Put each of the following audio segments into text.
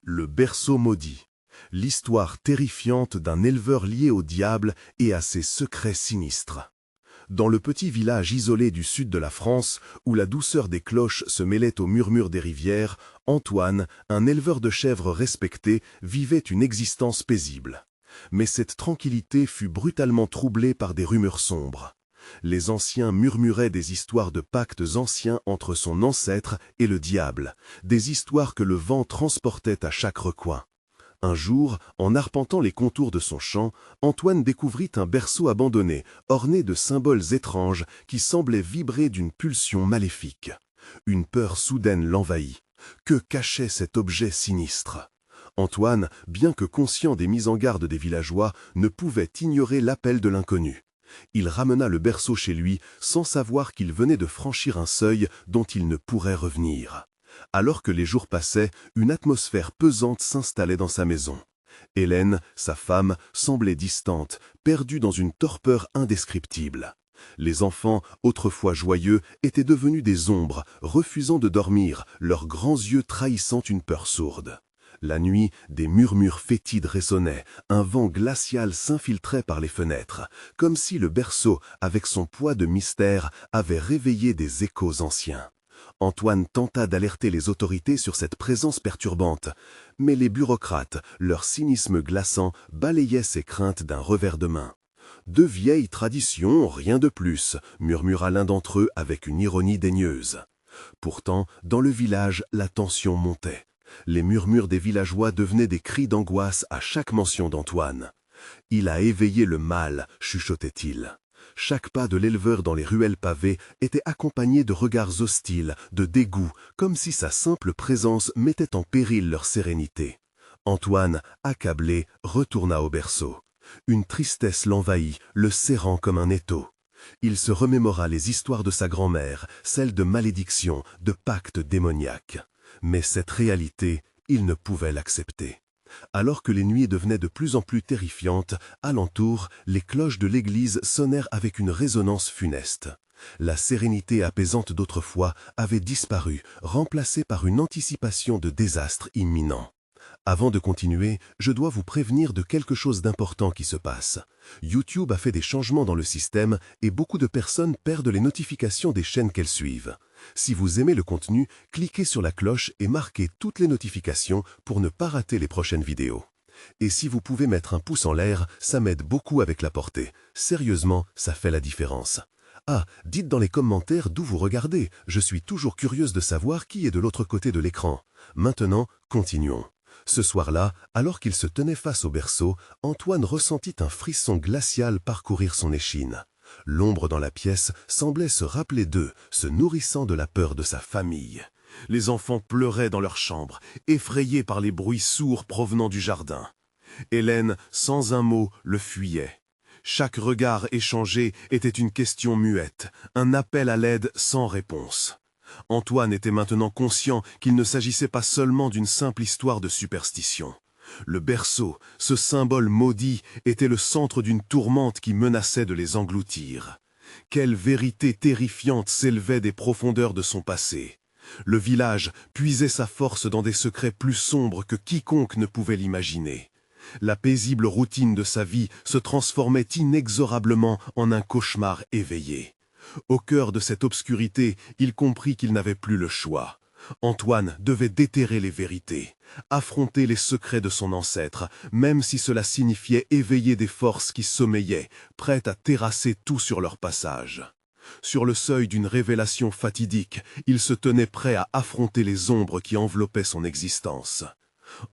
Le berceau maudit. L'histoire terrifiante d'un éleveur lié au diable et à ses secrets sinistres. Dans le petit village isolé du sud de la France, où la douceur des cloches se mêlait au murmure des rivières, Antoine, un éleveur de chèvres respecté, vivait une existence paisible. Mais cette tranquillité fut brutalement troublée par des rumeurs sombres. Les anciens murmuraient des histoires de pactes anciens entre son ancêtre et le diable, des histoires que le vent transportait à chaque recoin. Un jour, en arpentant les contours de son champ, Antoine découvrit un berceau abandonné, orné de symboles étranges qui semblaient vibrer d'une pulsion maléfique. Une peur soudaine l'envahit. Que cachait cet objet sinistre? Antoine, bien que conscient des mises en garde des villageois, ne pouvait ignorer l'appel de l'inconnu. Il ramena le berceau chez lui sans savoir qu'il venait de franchir un seuil dont il ne pourrait revenir. Alors que les jours passaient, une atmosphère pesante s'installait dans sa maison. Hélène, sa femme, semblait distante, perdue dans une torpeur indescriptible. Les enfants, autrefois joyeux, étaient devenus des ombres, refusant de dormir, leurs grands yeux trahissant une peur sourde. La nuit, des murmures fétides résonnaient, un vent glacial s'infiltrait par les fenêtres, comme si le berceau, avec son poids de mystère, avait réveillé des échos anciens. Antoine tenta d'alerter les autorités sur cette présence perturbante, mais les bureaucrates, leur cynisme glaçant, balayaient ses craintes d'un revers de main. « De vieilles traditions, rien de plus », murmura l'un d'entre eux avec une ironie daigneuse. Pourtant, dans le village, la tension montait. Les murmures des villageois devenaient des cris d'angoisse à chaque mention d'Antoine. « Il a éveillé le mal », chuchotait-il. Chaque pas de l'éleveur dans les ruelles pavées était accompagné de regards hostiles, de dégoût, comme si sa simple présence mettait en péril leur sérénité. Antoine, accablé, retourna au berceau. Une tristesse l'envahit, le serrant comme un étau. Il se remémora les histoires de sa grand-mère, celles de malédictions, de pactes démoniaques. Mais cette réalité, il ne pouvait l'accepter. Alors que les nuits devenaient de plus en plus terrifiantes, alentour, les cloches de l'église sonnèrent avec une résonance funeste. La sérénité apaisante d'autrefois avait disparu, remplacée par une anticipation de désastre imminent. Avant de continuer, je dois vous prévenir de quelque chose d'important qui se passe. YouTube a fait des changements dans le système et beaucoup de personnes perdent les notifications des chaînes qu'elles suivent. Si vous aimez le contenu, cliquez sur la cloche et marquez toutes les notifications pour ne pas rater les prochaines vidéos. Et si vous pouvez mettre un pouce en l'air, ça m'aide beaucoup avec la portée. Sérieusement, ça fait la différence. Ah, dites dans les commentaires d'où vous regardez. Je suis toujours curieuse de savoir qui est de l'autre côté de l'écran. Maintenant, continuons. Ce soir-là, alors qu'il se tenait face au berceau, Antoine ressentit un frisson glacial parcourir son échine. L'ombre dans la pièce semblait se rappeler d'eux, se nourrissant de la peur de sa famille. Les enfants pleuraient dans leur chambre, effrayés par les bruits sourds provenant du jardin. Hélène, sans un mot, le fuyait. Chaque regard échangé était une question muette, un appel à l'aide sans réponse. Antoine était maintenant conscient qu'il ne s'agissait pas seulement d'une simple histoire de superstition. Le berceau, ce symbole maudit, était le centre d'une tourmente qui menaçait de les engloutir. Quelle vérité terrifiante s'élevait des profondeurs de son passé. Le village puisait sa force dans des secrets plus sombres que quiconque ne pouvait l'imaginer. La paisible routine de sa vie se transformait inexorablement en un cauchemar éveillé. Au cœur de cette obscurité, il comprit qu'il n'avait plus le choix. Antoine devait déterrer les vérités, affronter les secrets de son ancêtre, même si cela signifiait éveiller des forces qui sommeillaient, prêtes à terrasser tout sur leur passage. Sur le seuil d'une révélation fatidique, il se tenait prêt à affronter les ombres qui enveloppaient son existence.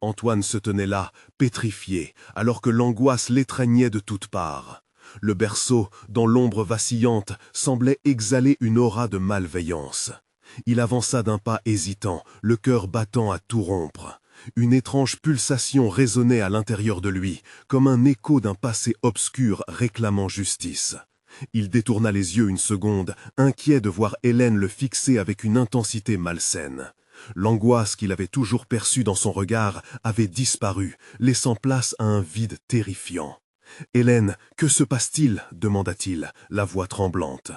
Antoine se tenait là, pétrifié, alors que l'angoisse l'étreignait de toutes parts. Le berceau, dans l'ombre vacillante, semblait exhaler une aura de malveillance. Il avança d'un pas hésitant, le cœur battant à tout rompre. Une étrange pulsation résonnait à l'intérieur de lui, comme un écho d'un passé obscur réclamant justice. Il détourna les yeux une seconde, inquiet de voir Hélène le fixer avec une intensité malsaine. L'angoisse qu'il avait toujours perçue dans son regard avait disparu, laissant place à un vide terrifiant. « Hélène, que se passe-t-il » demanda-t-il, la voix tremblante.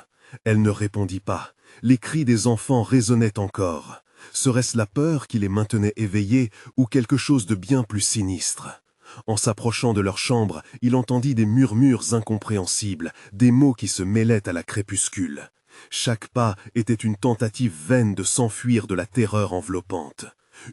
Elle ne répondit pas. Les cris des enfants résonnaient encore. Serait-ce la peur qui les maintenait éveillés ou quelque chose de bien plus sinistre? En s'approchant de leur chambre, il entendit des murmures incompréhensibles, des mots qui se mêlaient à la crépuscule. Chaque pas était une tentative vaine de s'enfuir de la terreur enveloppante.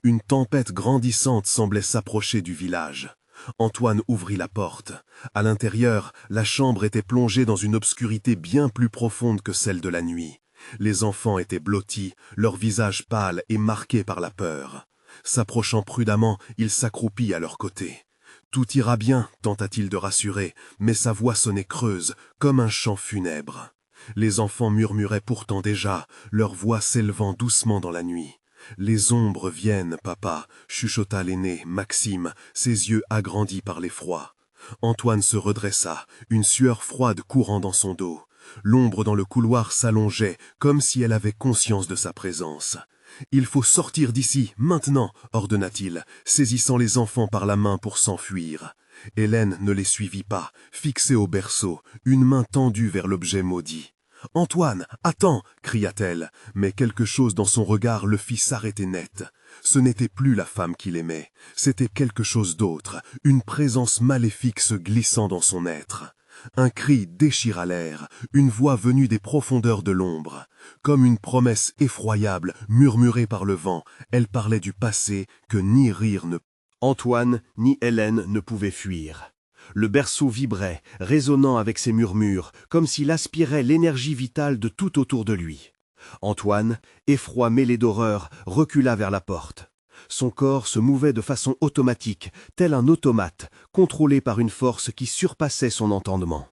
Une tempête grandissante semblait s'approcher du village. Antoine ouvrit la porte. À l'intérieur, la chambre était plongée dans une obscurité bien plus profonde que celle de la nuit. Les enfants étaient blottis, leurs visages pâles et marqués par la peur. S'approchant prudemment, il s'accroupit à leur côté. « Tout ira bien », tenta-t-il de rassurer, mais sa voix sonnait creuse, comme un chant funèbre. Les enfants murmuraient pourtant déjà, leur voix s'élevant doucement dans la nuit. « Les ombres viennent, papa », chuchota l'aîné, Maxime, ses yeux agrandis par l'effroi. Antoine se redressa, une sueur froide courant dans son dos. L'ombre dans le couloir s'allongeait, comme si elle avait conscience de sa présence. « Il faut sortir d'ici, maintenant » ordonna-t-il, saisissant les enfants par la main pour s'enfuir. Hélène ne les suivit pas, fixée au berceau, une main tendue vers l'objet maudit. « Antoine, attends » cria-t-elle, mais quelque chose dans son regard le fit s'arrêter net. Ce n'était plus la femme qu'il aimait, c'était quelque chose d'autre, une présence maléfique se glissant dans son être. Un cri déchira l'air, une voix venue des profondeurs de l'ombre. Comme une promesse effroyable, murmurée par le vent, elle parlait du passé que ni rire ne... Antoine ni Hélène ne pouvaient fuir. Le berceau vibrait, résonnant avec ses murmures, comme s'il aspirait l'énergie vitale de tout autour de lui. Antoine, effroi mêlé d'horreur, recula vers la porte. Son corps se mouvait de façon automatique, tel un automate, contrôlé par une force qui surpassait son entendement.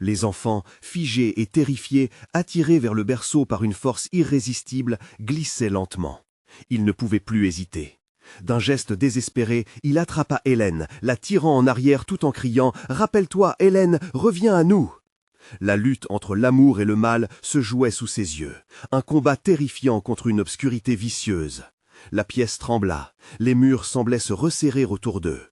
Les enfants, figés et terrifiés, attirés vers le berceau par une force irrésistible, glissaient lentement. Ils ne pouvaient plus hésiter. D'un geste désespéré, il attrapa Hélène, la tirant en arrière tout en criant « Rappelle-toi, Hélène, reviens à nous !» La lutte entre l'amour et le mal se jouait sous ses yeux, un combat terrifiant contre une obscurité vicieuse. La pièce trembla, les murs semblaient se resserrer autour d'eux.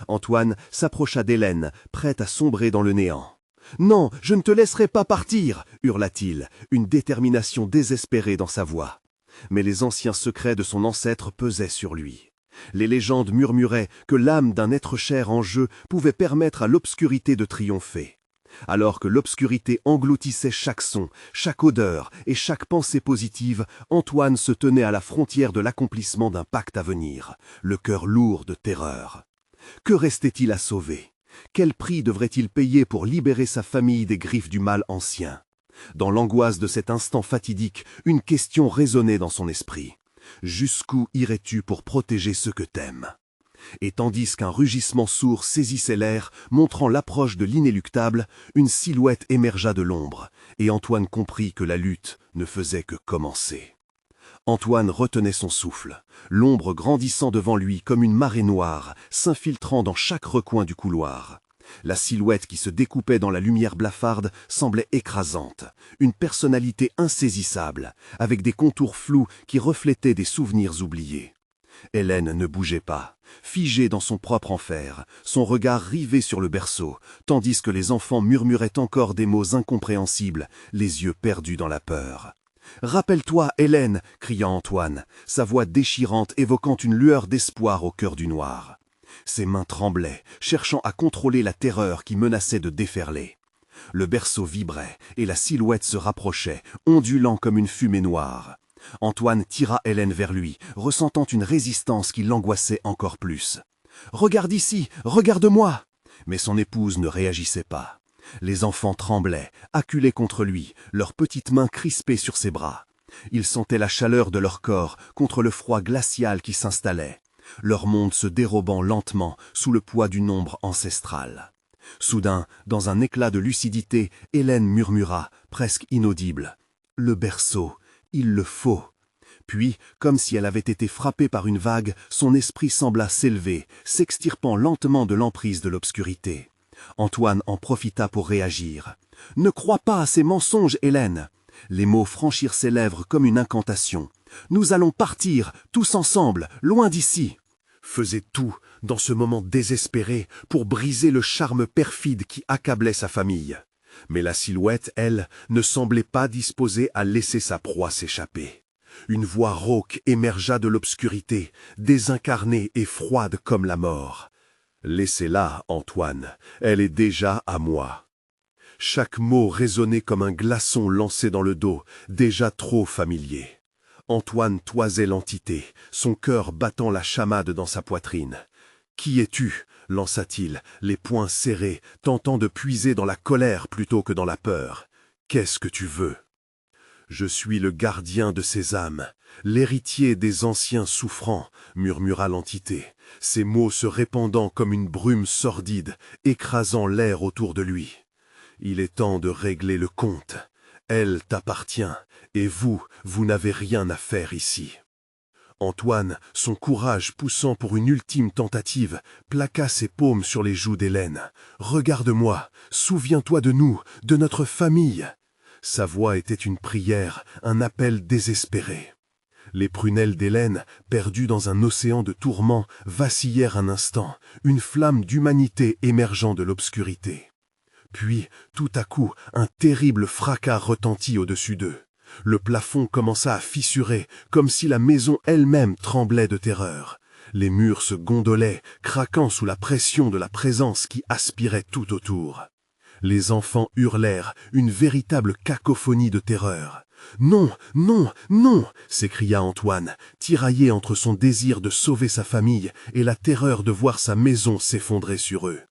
Antoine s'approcha d'Hélène, prête à sombrer dans le néant. « Non, je ne te laisserai pas partir » hurla-t-il, une détermination désespérée dans sa voix. Mais les anciens secrets de son ancêtre pesaient sur lui. Les légendes murmuraient que l'âme d'un être cher en jeu pouvait permettre à l'obscurité de triompher. Alors que l'obscurité engloutissait chaque son, chaque odeur et chaque pensée positive, Antoine se tenait à la frontière de l'accomplissement d'un pacte à venir, le cœur lourd de terreur. Que restait-il à sauver? Quel prix devrait-il payer pour libérer sa famille des griffes du mal ancien? Dans l'angoisse de cet instant fatidique, une question résonnait dans son esprit. Jusqu'où irais-tu pour protéger ceux que t'aimes? Et tandis qu'un rugissement sourd saisissait l'air, montrant l'approche de l'inéluctable, une silhouette émergea de l'ombre, et Antoine comprit que la lutte ne faisait que commencer. Antoine retenait son souffle, l'ombre grandissant devant lui comme une marée noire, s'infiltrant dans chaque recoin du couloir. La silhouette qui se découpait dans la lumière blafarde semblait écrasante, une personnalité insaisissable, avec des contours flous qui reflétaient des souvenirs oubliés. Hélène ne bougeait pas, figée dans son propre enfer, son regard rivé sur le berceau, tandis que les enfants murmuraient encore des mots incompréhensibles, les yeux perdus dans la peur. « Rappelle-toi, Hélène !» cria Antoine, sa voix déchirante évoquant une lueur d'espoir au cœur du noir. Ses mains tremblaient, cherchant à contrôler la terreur qui menaçait de déferler. Le berceau vibrait et la silhouette se rapprochait, ondulant comme une fumée noire. Antoine tira Hélène vers lui, ressentant une résistance qui l'angoissait encore plus. « Regarde ici, regarde-moi » Mais son épouse ne réagissait pas. Les enfants tremblaient, acculés contre lui, leurs petites mains crispées sur ses bras. Ils sentaient la chaleur de leur corps contre le froid glacial qui s'installait, leur monde se dérobant lentement sous le poids d'une ombre ancestrale. Soudain, dans un éclat de lucidité, Hélène murmura, presque inaudible, « Le berceau, il le faut !» Puis, comme si elle avait été frappée par une vague, son esprit sembla s'élever, s'extirpant lentement de l'emprise de l'obscurité. Antoine en profita pour réagir. « Ne crois pas à ces mensonges, Hélène !» Les mots franchirent ses lèvres comme une incantation. « Nous allons partir, tous ensemble, loin d'ici !» Faisait tout, dans ce moment désespéré, pour briser le charme perfide qui accablait sa famille. Mais la silhouette, elle, ne semblait pas disposée à laisser sa proie s'échapper. Une voix rauque émergea de l'obscurité, désincarnée et froide comme la mort. « Laissez-la, Antoine, elle est déjà à moi. » Chaque mot résonnait comme un glaçon lancé dans le dos, déjà trop familier. Antoine toisait l'entité, son cœur battant la chamade dans sa poitrine. « Qui es-tu » lança-t-il, les poings serrés, tentant de puiser dans la colère plutôt que dans la peur. « Qu'est-ce que tu veux ?»« Je suis le gardien de ces âmes, l'héritier des anciens souffrants, » murmura l'entité, ses mots se répandant comme une brume sordide, écrasant l'air autour de lui. « Il est temps de régler le compte. Elle t'appartient, et vous n'avez rien à faire ici. » Antoine, son courage poussant pour une ultime tentative, plaqua ses paumes sur les joues d'Hélène. « Regarde-moi, souviens-toi de nous, de notre famille. » Sa voix était une prière, un appel désespéré. Les prunelles d'Hélène, perdues dans un océan de tourments, vacillèrent un instant, une flamme d'humanité émergeant de l'obscurité. Puis, tout à coup, un terrible fracas retentit au-dessus d'eux. Le plafond commença à fissurer, comme si la maison elle-même tremblait de terreur. Les murs se gondolaient, craquant sous la pression de la présence qui aspirait tout autour. Les enfants hurlèrent, une véritable cacophonie de terreur. « Non, non, non !» s'écria Antoine, tiraillé entre son désir de sauver sa famille et la terreur de voir sa maison s'effondrer sur eux.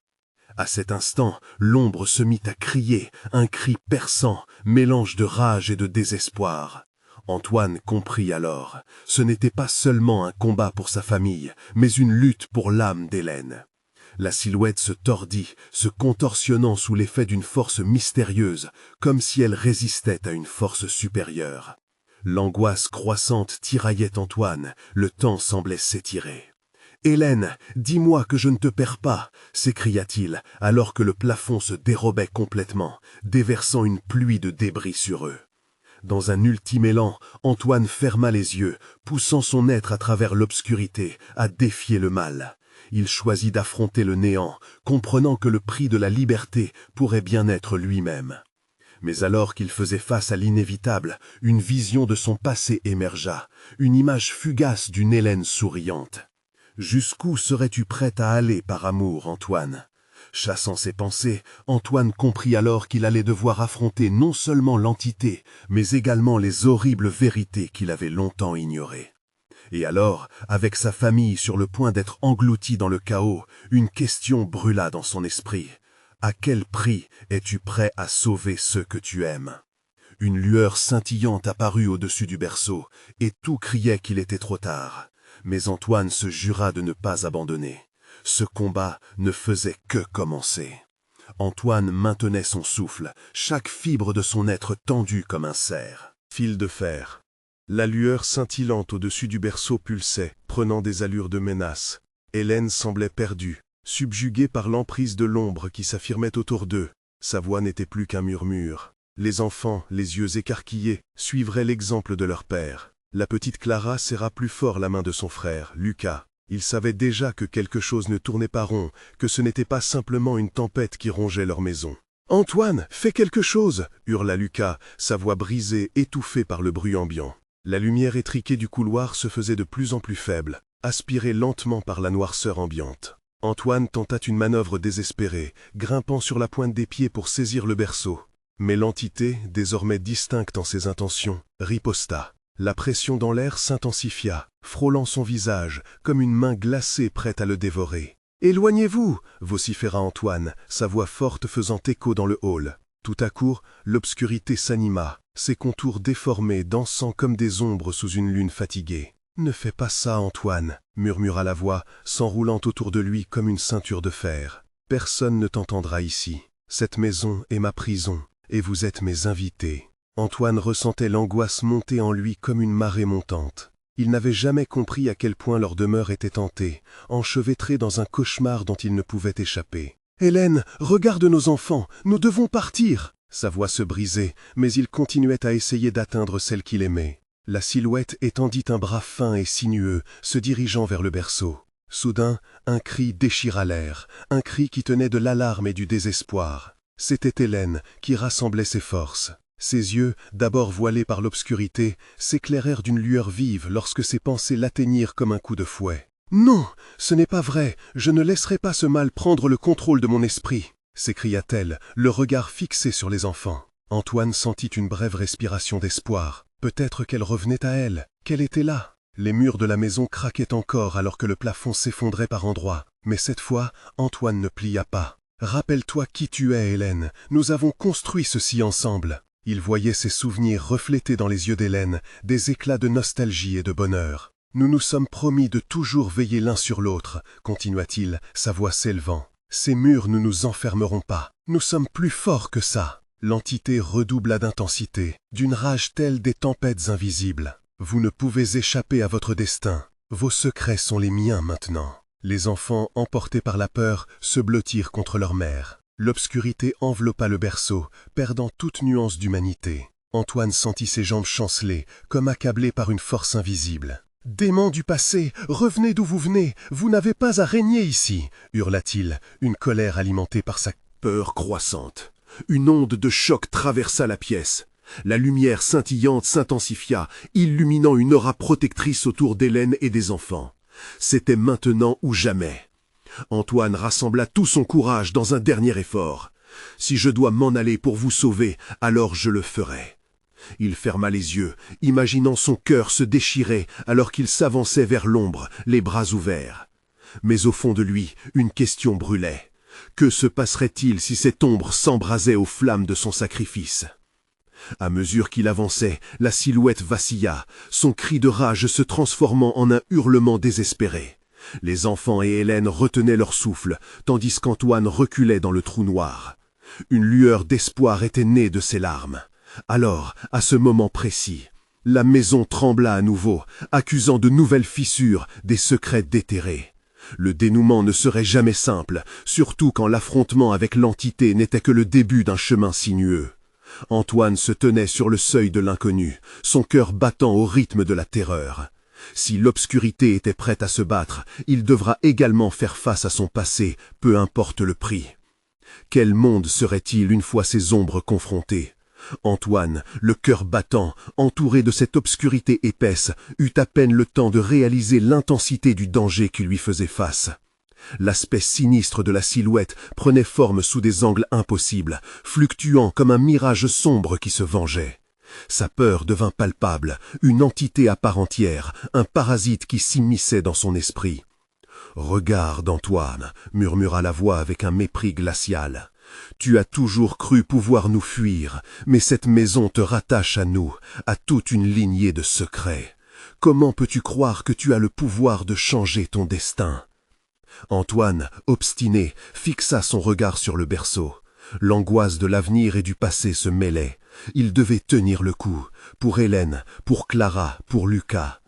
À cet instant, l'ombre se mit à crier, un cri perçant, mélange de rage et de désespoir. Antoine comprit alors, ce n'était pas seulement un combat pour sa famille, mais une lutte pour l'âme d'Hélène. La silhouette se tordit, se contorsionnant sous l'effet d'une force mystérieuse, comme si elle résistait à une force supérieure. L'angoisse croissante tiraillait Antoine, le temps semblait s'étirer. « Hélène, dis-moi que je ne te perds pas !» s'écria-t-il, alors que le plafond se dérobait complètement, déversant une pluie de débris sur eux. Dans un ultime élan, Antoine ferma les yeux, poussant son être à travers l'obscurité, à défier le mal. Il choisit d'affronter le néant, comprenant que le prix de la liberté pourrait bien être lui-même. Mais alors qu'il faisait face à l'inévitable, une vision de son passé émergea, une image fugace d'une Hélène souriante. Jusqu'où serais-tu prêt à aller par amour, Antoine ? Chassant ses pensées, Antoine comprit alors qu'il allait devoir affronter non seulement l'entité, mais également les horribles vérités qu'il avait longtemps ignorées. Et alors, avec sa famille sur le point d'être engloutie dans le chaos, une question brûla dans son esprit. À quel prix es-tu prêt à sauver ceux que tu aimes ? Une lueur scintillante apparut au-dessus du berceau, et tout criait qu'il était trop tard. Mais Antoine se jura de ne pas abandonner. Ce combat ne faisait que commencer. Antoine maintenait son souffle, chaque fibre de son être tendue comme un cerf. Fil de fer. La lueur scintillante au-dessus du berceau pulsait, prenant des allures de menace. Hélène semblait perdue, subjuguée par l'emprise de l'ombre qui s'affirmait autour d'eux. Sa voix n'était plus qu'un murmure. Les enfants, les yeux écarquillés, suivraient l'exemple de leur père. La petite Clara serra plus fort la main de son frère, Lucas. Il savait déjà que quelque chose ne tournait pas rond, que ce n'était pas simplement une tempête qui rongeait leur maison. « Antoine, fais quelque chose !» hurla Lucas, sa voix brisée, étouffée par le bruit ambiant. La lumière étriquée du couloir se faisait de plus en plus faible, aspirée lentement par la noirceur ambiante. Antoine tenta une manœuvre désespérée, grimpant sur la pointe des pieds pour saisir le berceau. Mais l'entité, désormais distincte en ses intentions, riposta. La pression dans l'air s'intensifia, frôlant son visage, comme une main glacée prête à le dévorer. « Éloignez-vous » vociféra Antoine, sa voix forte faisant écho dans le hall. Tout à coup, l'obscurité s'anima, ses contours déformés dansant comme des ombres sous une lune fatiguée. « Ne fais pas ça, Antoine » murmura la voix, s'enroulant autour de lui comme une ceinture de fer. « Personne ne t'entendra ici. Cette maison est ma prison, et vous êtes mes invités. » Antoine ressentait l'angoisse monter en lui comme une marée montante. Il n'avait jamais compris à quel point leur demeure était hantée, enchevêtrée dans un cauchemar dont il ne pouvait échapper. « Hélène, regarde nos enfants, nous devons partir !» Sa voix se brisait, mais il continuait à essayer d'atteindre celle qu'il aimait. La silhouette étendit un bras fin et sinueux, se dirigeant vers le berceau. Soudain, un cri déchira l'air, un cri qui tenait de l'alarme et du désespoir. C'était Hélène qui rassemblait ses forces. Ses yeux, d'abord voilés par l'obscurité, s'éclairèrent d'une lueur vive lorsque ses pensées l'atteignirent comme un coup de fouet. « Non, ce n'est pas vrai, je ne laisserai pas ce mal prendre le contrôle de mon esprit !» s'écria-t-elle, le regard fixé sur les enfants. Antoine sentit une brève respiration d'espoir. Peut-être qu'elle revenait à elle, qu'elle était là. Les murs de la maison craquaient encore alors que le plafond s'effondrait par endroits. Mais cette fois, Antoine ne plia pas. « Rappelle-toi qui tu es, Hélène, nous avons construit ceci ensemble. » Il voyait ses souvenirs reflétés dans les yeux d'Hélène, des éclats de nostalgie et de bonheur. « Nous nous sommes promis de toujours veiller l'un sur l'autre, » continua-t-il, sa voix s'élevant. « Ces murs ne nous enfermeront pas. Nous sommes plus forts que ça. » L'entité redoubla d'intensité, d'une rage telle des tempêtes invisibles. « Vous ne pouvez échapper à votre destin. Vos secrets sont les miens maintenant. » Les enfants, emportés par la peur, se blottirent contre leur mère. L'obscurité enveloppa le berceau, perdant toute nuance d'humanité. Antoine sentit ses jambes chanceler, comme accablé par une force invisible. « Démons du passé, revenez d'où vous venez, vous n'avez pas à régner ici !» hurla-t-il, une colère alimentée par sa peur croissante. Une onde de choc traversa la pièce. La lumière scintillante s'intensifia, illuminant une aura protectrice autour d'Hélène et des enfants. C'était maintenant ou jamais. Antoine rassembla tout son courage dans un dernier effort. « Si je dois m'en aller pour vous sauver, alors je le ferai. » Il ferma les yeux, imaginant son cœur se déchirer alors qu'il s'avançait vers l'ombre, les bras ouverts. Mais au fond de lui, une question brûlait. Que se passerait-il si cette ombre s'embrasait aux flammes de son sacrifice? À mesure qu'il avançait, la silhouette vacilla, son cri de rage se transformant en un hurlement désespéré. Les enfants et Hélène retenaient leur souffle, tandis qu'Antoine reculait dans le trou noir. Une lueur d'espoir était née de ses larmes. Alors, à ce moment précis, la maison trembla à nouveau, accusant de nouvelles fissures, des secrets déterrés. Le dénouement ne serait jamais simple, surtout quand l'affrontement avec l'entité n'était que le début d'un chemin sinueux. Antoine se tenait sur le seuil de l'inconnu, son cœur battant au rythme de la terreur. Si l'obscurité était prête à se battre, il devra également faire face à son passé, peu importe le prix. Quel monde serait-il une fois ces ombres confrontées? Antoine, le cœur battant, entouré de cette obscurité épaisse, eut à peine le temps de réaliser l'intensité du danger qui lui faisait face. L'aspect sinistre de la silhouette prenait forme sous des angles impossibles, fluctuant comme un mirage sombre qui se vengeait. Sa peur devint palpable, une entité à part entière, un parasite qui s'immisçait dans son esprit. « Regarde, Antoine, » murmura la voix avec un mépris glacial. « Tu as toujours cru pouvoir nous fuir, mais cette maison te rattache à nous, à toute une lignée de secrets. Comment peux-tu croire que tu as le pouvoir de changer ton destin ?» Antoine, obstiné, fixa son regard sur le berceau. L'angoisse de l'avenir et du passé se mêlaient. Il devait tenir le coup, pour Hélène, pour Clara, pour Lucas.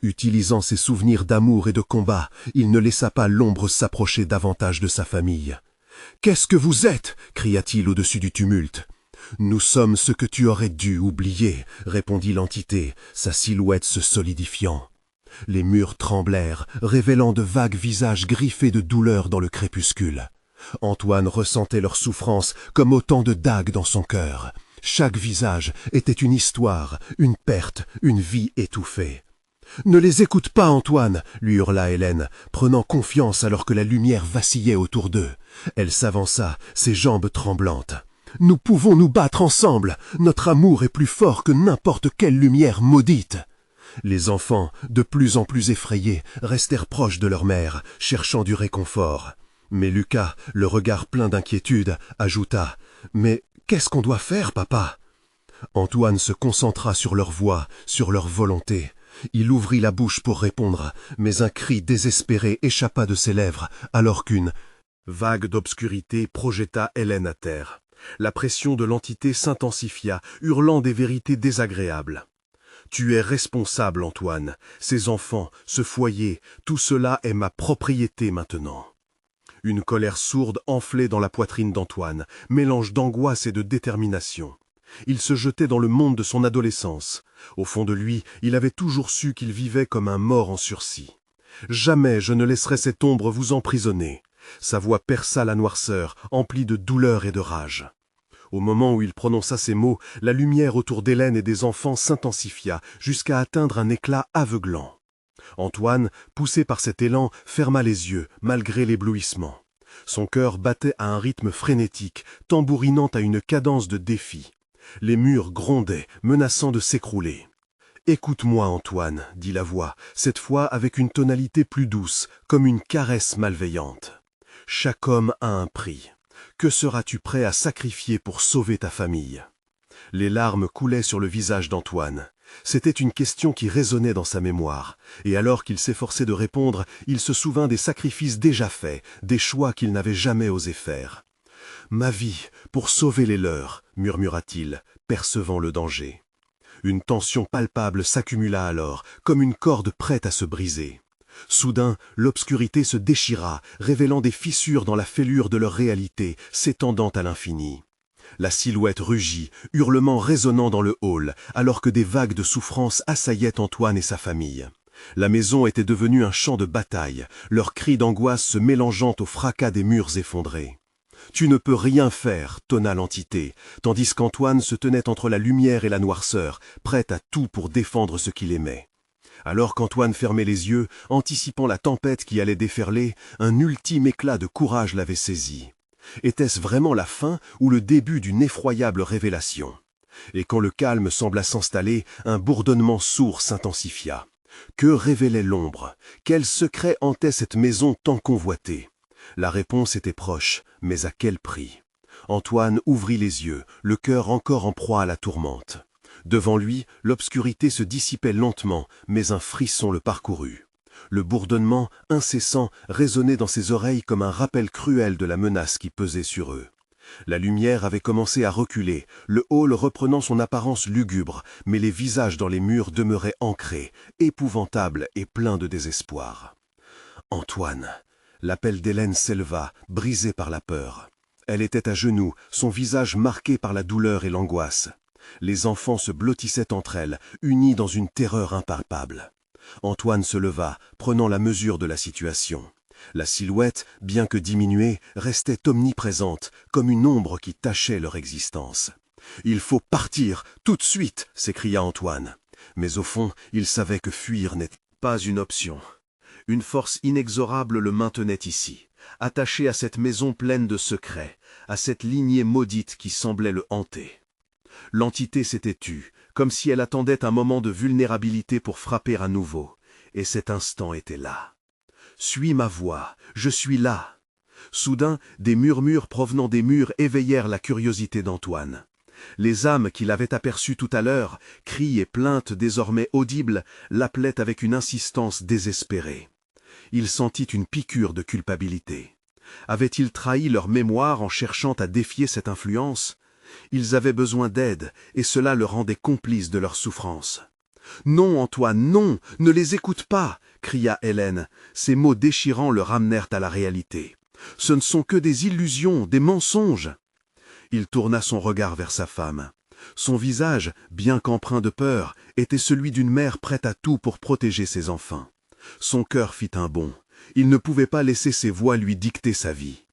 Utilisant ses souvenirs d'amour et de combat, il ne laissa pas l'ombre s'approcher davantage de sa famille. « Qu'est-ce que vous êtes » cria-t-il au-dessus du tumulte. « Nous sommes ce que tu aurais dû oublier » répondit l'entité, sa silhouette se solidifiant. Les murs tremblèrent, révélant de vagues visages griffés de douleur dans le crépuscule. Antoine ressentait leur souffrance comme autant de dagues dans son cœur. Chaque visage était une histoire, une perte, une vie étouffée. « Ne les écoute pas, Antoine !» lui hurla Hélène, prenant confiance alors que la lumière vacillait autour d'eux. Elle s'avança, ses jambes tremblantes. « Nous pouvons nous battre ensemble. Notre amour est plus fort que n'importe quelle lumière maudite. » Les enfants, de plus en plus effrayés, restèrent proches de leur mère, cherchant du réconfort. Mais Lucas, le regard plein d'inquiétude, ajouta « Mais qu'est-ce qu'on doit faire, papa ?» Antoine se concentra sur leur voix, sur leur volonté. Il ouvrit la bouche pour répondre, mais un cri désespéré échappa de ses lèvres, alors qu'une vague d'obscurité projeta Hélène à terre. La pression de l'entité s'intensifia, hurlant des vérités désagréables. « Tu es responsable, Antoine. Ces enfants, ce foyer, tout cela est ma propriété maintenant. » Une colère sourde enflait dans la poitrine d'Antoine, mélange d'angoisse et de détermination. Il se jetait dans le monde de son adolescence. Au fond de lui, il avait toujours su qu'il vivait comme un mort en sursis. « Jamais je ne laisserai cette ombre vous emprisonner. » Sa voix perça la noirceur, emplie de douleur et de rage. Au moment où il prononça ces mots, la lumière autour d'Hélène et des enfants s'intensifia jusqu'à atteindre un éclat aveuglant. Antoine, poussé par cet élan, ferma les yeux, malgré l'éblouissement. Son cœur battait à un rythme frénétique, tambourinant à une cadence de défi. Les murs grondaient, menaçant de s'écrouler. « Écoute-moi, Antoine, » dit la voix, cette fois avec une tonalité plus douce, comme une caresse malveillante. « Chaque homme a un prix. Que seras-tu prêt à sacrifier pour sauver ta famille ?» Les larmes coulaient sur le visage d'Antoine. C'était une question qui résonnait dans sa mémoire, et alors qu'il s'efforçait de répondre, il se souvint des sacrifices déjà faits, des choix qu'il n'avait jamais osé faire. « Ma vie, pour sauver les leurs, » murmura-t-il, percevant le danger. Une tension palpable s'accumula alors, comme une corde prête à se briser. Soudain, l'obscurité se déchira, révélant des fissures dans la fêlure de leur réalité, s'étendant à l'infini. La silhouette rugit, hurlements résonnant dans le hall, alors que des vagues de souffrance assaillaient Antoine et sa famille. La maison était devenue un champ de bataille, leurs cris d'angoisse se mélangeant au fracas des murs effondrés. « Tu ne peux rien faire » tonna l'entité, tandis qu'Antoine se tenait entre la lumière et la noirceur, prêt à tout pour défendre ce qu'il aimait. Alors qu'Antoine fermait les yeux, anticipant la tempête qui allait déferler, un ultime éclat de courage l'avait saisi. Était-ce vraiment la fin ou le début d'une effroyable révélation? Et quand le calme sembla s'installer, un bourdonnement sourd s'intensifia. Que révélait l'ombre? Quel secret hantait cette maison tant convoitée? La réponse était proche, mais à quel prix? Antoine ouvrit les yeux, le cœur encore en proie à la tourmente. Devant lui, l'obscurité se dissipait lentement, mais un frisson le parcourut. Le bourdonnement, incessant, résonnait dans ses oreilles comme un rappel cruel de la menace qui pesait sur eux. La lumière avait commencé à reculer, le hall reprenant son apparence lugubre, mais les visages dans les murs demeuraient ancrés, épouvantables et pleins de désespoir. « Antoine !» L'appel d'Hélène s'éleva, brisé par la peur. Elle était à genoux, son visage marqué par la douleur et l'angoisse. Les enfants se blottissaient entre elles, unis dans une terreur impalpable. Antoine se leva, prenant la mesure de la situation. La silhouette, bien que diminuée, restait omniprésente, comme une ombre qui tachait leur existence. « Il faut partir, tout de suite !» s'écria Antoine. Mais au fond, il savait que fuir n'était pas une option. Une force inexorable le maintenait ici, attaché à cette maison pleine de secrets, à cette lignée maudite qui semblait le hanter. L'entité s'était tue, comme si elle attendait un moment de vulnérabilité pour frapper à nouveau, et cet instant était là. « Suis ma voix, je suis là !» Soudain, des murmures provenant des murs éveillèrent la curiosité d'Antoine. Les âmes qu'il avait aperçues tout à l'heure, cris et plaintes désormais audibles, l'appelaient avec une insistance désespérée. Il sentit une piqûre de culpabilité. Avait-il trahi leur mémoire en cherchant à défier cette influence? Ils avaient besoin d'aide, et cela le rendait complice de leur souffrance. « Non, Antoine, non, ne les écoute pas !» cria Hélène. Ces mots déchirants le ramenèrent à la réalité. « Ce ne sont que des illusions, des mensonges !» Il tourna son regard vers sa femme. Son visage, bien qu'empreint de peur, était celui d'une mère prête à tout pour protéger ses enfants. Son cœur fit un bond. Il ne pouvait pas laisser ses voix lui dicter sa vie.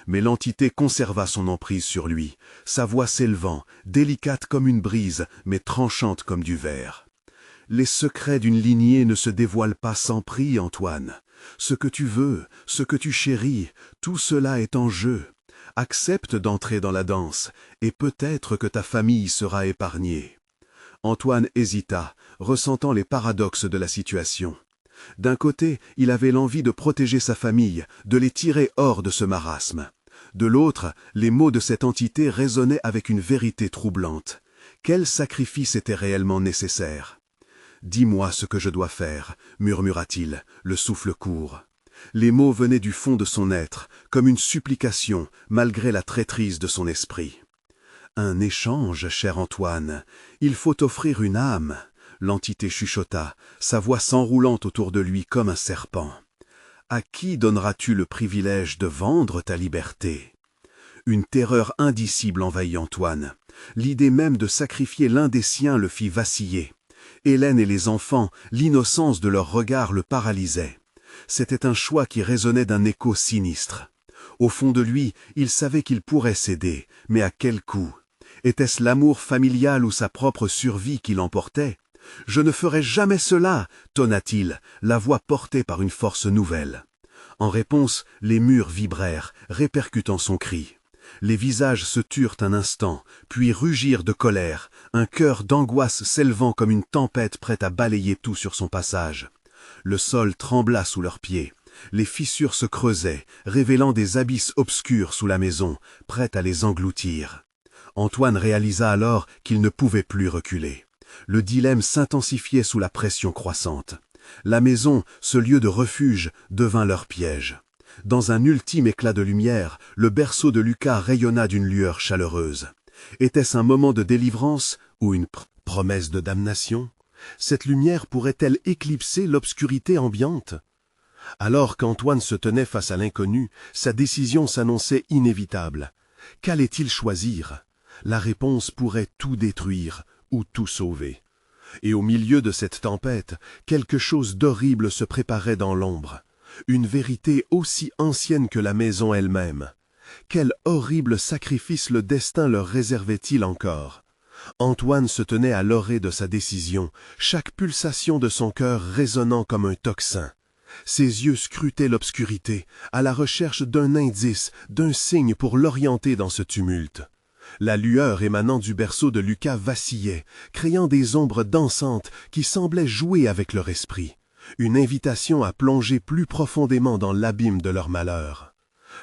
Mais l'entité conserva son emprise sur lui, sa voix s'élevant, délicate comme une brise, mais tranchante comme du verre. « Les secrets d'une lignée ne se dévoilent pas sans prix, Antoine. Ce que tu veux, ce que tu chéris, tout cela est en jeu. Accepte d'entrer dans la danse, et peut-être que ta famille sera épargnée. » Antoine hésita, ressentant les paradoxes de la situation. D'un côté, il avait l'envie de protéger sa famille, de les tirer hors de ce marasme. De l'autre, les mots de cette entité résonnaient avec une vérité troublante. Quel sacrifice était réellement nécessaire? « Dis-moi ce que je dois faire, » murmura-t-il, le souffle court. Les mots venaient du fond de son être, comme une supplication, malgré la traîtrise de son esprit. « Un échange, cher Antoine. Il faut offrir une âme. » L'entité chuchota, sa voix s'enroulant autour de lui comme un serpent. « À qui donneras-tu le privilège de vendre ta liberté ?» Une terreur indicible envahit Antoine. L'idée même de sacrifier l'un des siens le fit vaciller. Hélène et les enfants, l'innocence de leurs regards le paralysait. C'était un choix qui résonnait d'un écho sinistre. Au fond de lui, il savait qu'il pourrait céder, mais à quel coût? Était-ce l'amour familial ou sa propre survie qui l'emportait? « Je ne ferai jamais cela !» tonna-t-il, la voix portée par une force nouvelle. En réponse, les murs vibrèrent, répercutant son cri. Les visages se turent un instant, puis rugirent de colère, un cœur d'angoisse s'élevant comme une tempête prête à balayer tout sur son passage. Le sol trembla sous leurs pieds. Les fissures se creusaient, révélant des abysses obscurs sous la maison, prêtes à les engloutir. Antoine réalisa alors qu'il ne pouvait plus reculer. Le dilemme s'intensifiait sous la pression croissante. La maison, ce lieu de refuge, devint leur piège. Dans un ultime éclat de lumière, le berceau de Lucas rayonna d'une lueur chaleureuse. Était-ce un moment de délivrance ou une promesse de damnation? Cette lumière pourrait-elle éclipser l'obscurité ambiante? Alors qu'Antoine se tenait face à l'inconnu, sa décision s'annonçait inévitable. Qu'allait-il choisir? La réponse pourrait tout détruire ou tout sauver. Et au milieu de cette tempête, quelque chose d'horrible se préparait dans l'ombre. Une vérité aussi ancienne que la maison elle-même. Quel horrible sacrifice le destin leur réservait-il encore? Antoine se tenait à l'orée de sa décision, chaque pulsation de son cœur résonnant comme un tocsin. Ses yeux scrutaient l'obscurité, à la recherche d'un indice, d'un signe pour l'orienter dans ce tumulte. La lueur émanant du berceau de Lucas vacillait, créant des ombres dansantes qui semblaient jouer avec leur esprit. Une invitation à plonger plus profondément dans l'abîme de leur malheur.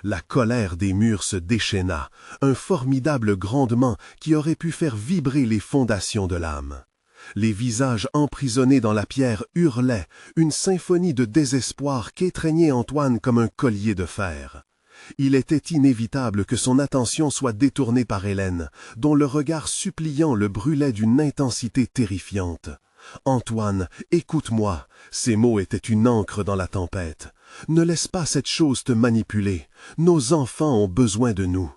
La colère des murs se déchaîna, un formidable grondement qui aurait pu faire vibrer les fondations de l'âme. Les visages emprisonnés dans la pierre hurlaient, une symphonie de désespoir qu'étreignait Antoine comme un collier de fer. Il était inévitable que son attention soit détournée par Hélène, dont le regard suppliant le brûlait d'une intensité terrifiante. « Antoine, écoute-moi !» Ces mots étaient une encre dans la tempête. « Ne laisse pas cette chose te manipuler. Nos enfants ont besoin de nous. »